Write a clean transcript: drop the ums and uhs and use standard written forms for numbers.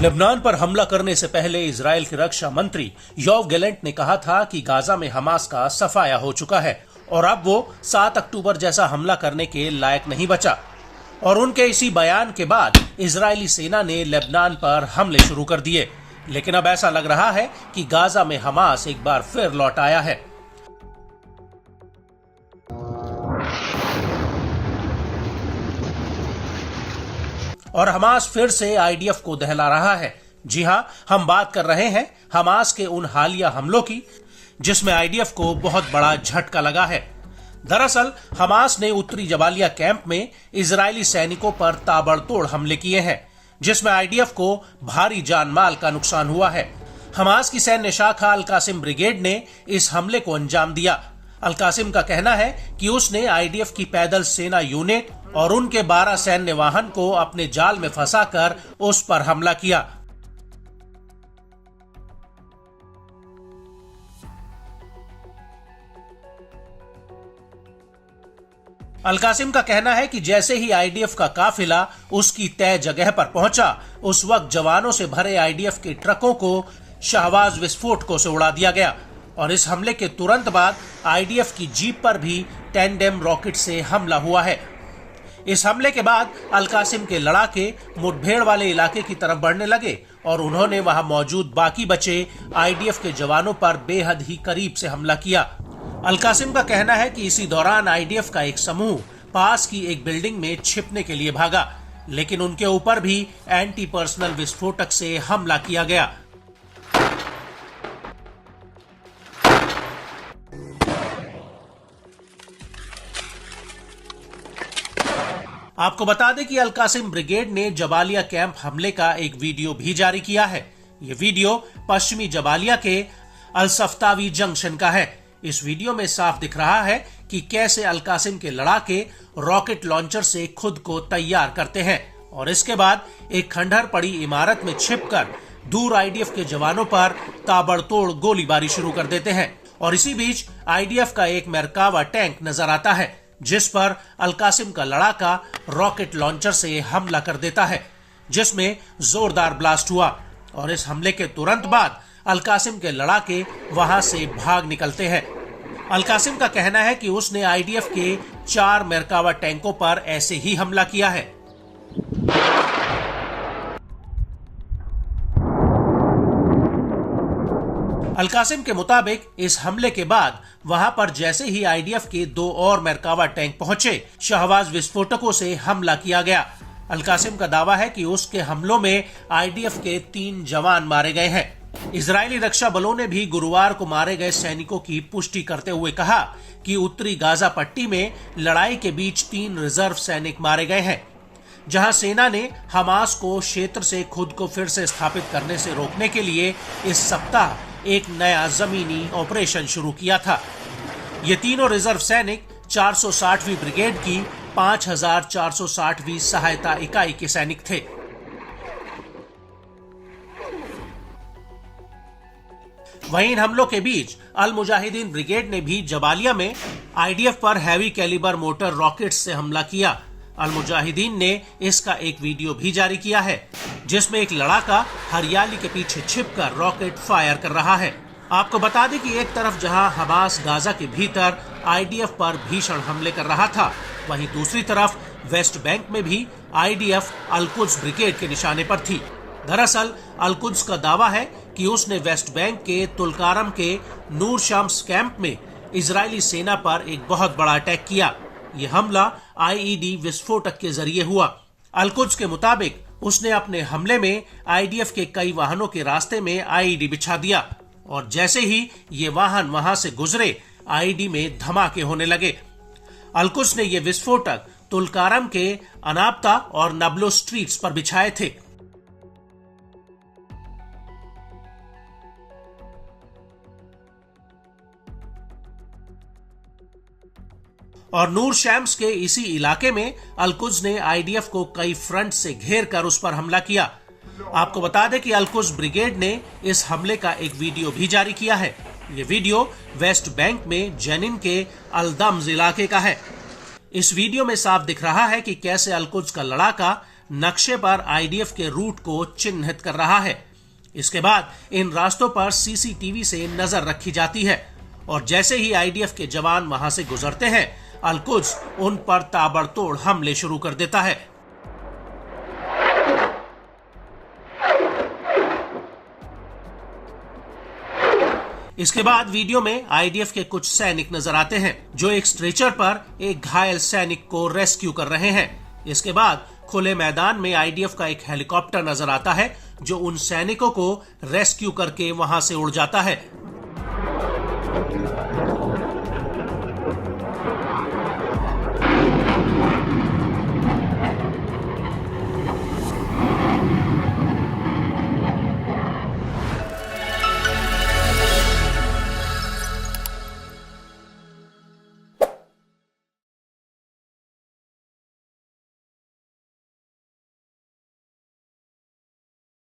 Lebanon पर हमला करने से पहले इजरायल के रक्षा मंत्री योव गैलेंट ने कहा था कि गाजा में हमास का सफाया हो चुका है और अब वो 7 अक्टूबर जैसा हमला करने के लायक नहीं बचा। और उनके इसी बयान के बाद इजरायली सेना ने लेबनान पर हमले शुरू कर दिए। लेकिन अब ऐसा लग रहा है कि गाजा में हमास एक बार फिर लौट आया है। और हमास फिर से आईडीएफ को दहला रहा है। जी हां, हम बात कर रहे हैं हमास के उन हालिया हमलों की जिसमें आईडीएफ को बहुत बड़ा झटका लगा है। दरअसल हमास ने उत्तरी जबालिया कैंप में इजरायली सैनिकों पर ताबड़तोड़ हमले किए हैं, जिसमें आईडीएफ को भारी जान माल का नुकसान हुआ है। हमास की सैन्य शाखा अल कासिम ब्रिगेड ने इस हमले को अंजाम दिया। अल कासिम का कहना है कि उसने आईडीएफ की पैदल सेना यूनिट और उनके 12 सैन्य वाहन को अपने जाल में फंसाकर उस पर हमला किया। अल कासिम का कहना है कि जैसे ही आईडीएफ का काफिला उसकी तय जगह पर पहुंचा, उस वक्त जवानों से भरे आईडीएफ के ट्रकों को शाहबाज विस्फोटकों से उड़ा दिया गया और इस हमले के तुरंत बाद आईडीएफ की जीप पर भी टैंडेम रॉकेट से हमला हुआ है। इस हमले के बाद अल कासिम के लड़ाके मुठभेड़ वाले इलाके की तरफ बढ़ने लगे और उन्होंने वहां मौजूद बाकी बचे आईडीएफ के जवानों पर बेहद ही करीब से हमला किया। अल कासिम का कहना है कि इसी दौरान आईडीएफ का एक समूह पास की एक बिल्डिंग में छिपने के लिए भागा, लेकिन उनके ऊपर भी एंटी पर्सनल विस्फोटक से हमला किया गया। आपको बता दें कि अल कासिम ब्रिगेड ने जबालिया कैंप हमले का एक वीडियो भी जारी किया है। यह वीडियो पश्चिमी जबालिया के अल सफ्तावी जंक्शन का है। इस वीडियो में साफ दिख रहा है कि कैसे अल कासिम के लड़ाके रॉकेट लॉन्चर से खुद को तैयार करते हैं और इसके बाद एक खंडहर पड़ी इमारत में छिपकर दूर आईडीएफ के जवानों पर ताबड़तोड़ गोलीबारी शुरू कर देते हैं। और इसी बीच आईडीएफ का एक मेरकावा टैंक नजर आता है, जिस पर अल कासिम का लड़ाका रॉकेट लॉन्चर से हमला कर देता है, जिसमें जोरदार ब्लास्ट हुआ। और इस हमले के तुरंत बाद अल कासिम के लड़ाके वहां से भाग निकलते हैं। अल कासिम का कहना है कि उसने आईडीएफ के 4 मेरकावा टैंकों पर ऐसे ही हमला किया है। अल कासिम के मुताबिक इस हमले के बाद वहां पर जैसे ही आईडीएफ के 2 और मेरकावा टैंक पहुंचे, शाहबाज विस्फोटकों से हमला किया गया। अल कासिम का दावा है कि उसके हमलों में आईडीएफ के 3 जवान मारे गए हैं। इजरायली रक्षा बलों ने भी गुरुवार को मारे गए सैनिकों की पुष्टि करते हुए कहा कि उत्तरी गाजा पट्टी में लड़ाई के बीच 3 रिजर्व सैनिक मारे गए हैं, जहां सेना ने हमास को क्षेत्र से खुद को फिर से स्थापित करने से रोकने के लिए इस सप्ताह एक नया जमीनी ऑपरेशन शुरू किया था। ये तीनों रिजर्व सैनिक 460वीं ब्रिगेड की 5460वीं सहायता इकाई के सैनिक थे। वहीं इन हमलों के बीच अल मुजाहिदीन ब्रिगेड ने भी जबालिया में आईडीएफ पर हैवी कैलिबर मोटर रॉकेट्स से हमला किया। अल मुजाहिदीन ने इसका एक वीडियो भी जारी किया है, जिसमें एक लड़ाका हरियाली के पीछे छिपकर रॉकेट फायर कर रहा है। आपको बता दें कि एक तरफ जहां हमास गाजा के भीतर आईडीएफ पर भीषण हमले कर रहा था, वहीं दूसरी तरफ वेस्ट बैंक में भी आईडीएफ अल कुद्स ब्रिगेड के निशाने पर थी। दरअसल अल कुद्स का दावा है कि उसने वेस्ट बैंक के तुलकारम के नूर शम्स कैंप में इजरायली सेना पर एक बहुत बड़ा अटैक किया। यह हमला आईईडी विस्फोटक के जरिए हुआ। अल कुद्स के मुताबिक उसने अपने हमले में आईडीएफ के कई वाहनों के रास्ते में आईईडी बिछा दिया और जैसे ही ये वाहन वहां से गुजरे, आईईडी में धमाके होने लगे। अल कुद्स ने ये विस्फोटक तुलकारम के अनाप्ता और नबलो स्ट्रीट्स पर बिछाए थे। और नूर शम्स के इसी इलाके में अल कुद्स ने आईडीएफ को कई फ्रंट से घेर कर उस पर हमला किया। आपको बता दें कि अल कुद्स ब्रिगेड ने इस हमले का एक वीडियो भी जारी किया है। ये वीडियो वेस्ट बैंक में जेनिन के अल दम्स इलाके का है। इस वीडियो में साफ दिख रहा है कि कैसे अल कुद्स का लड़ाका नक्शे पर आईडीएफ के रूट को चिन्हित कर रहा है। इसके बाद इन रास्तों पर सीसीटीवी से नजर रखी जाती है और जैसे ही आईडीएफ के जवान वहां से गुजरते हैं, अल-कुद्स उन पर ताबड़तोड़ हमले शुरू कर देता है। इसके बाद वीडियो में आईडीएफ के कुछ सैनिक नजर आते हैं जो एक स्ट्रेचर पर एक घायल सैनिक को रेस्क्यू कर रहे हैं। इसके बाद खुले मैदान में आईडीएफ का एक हेलीकॉप्टर नजर आता है जो उन सैनिकों को रेस्क्यू करके वहां से उड़ जाता है।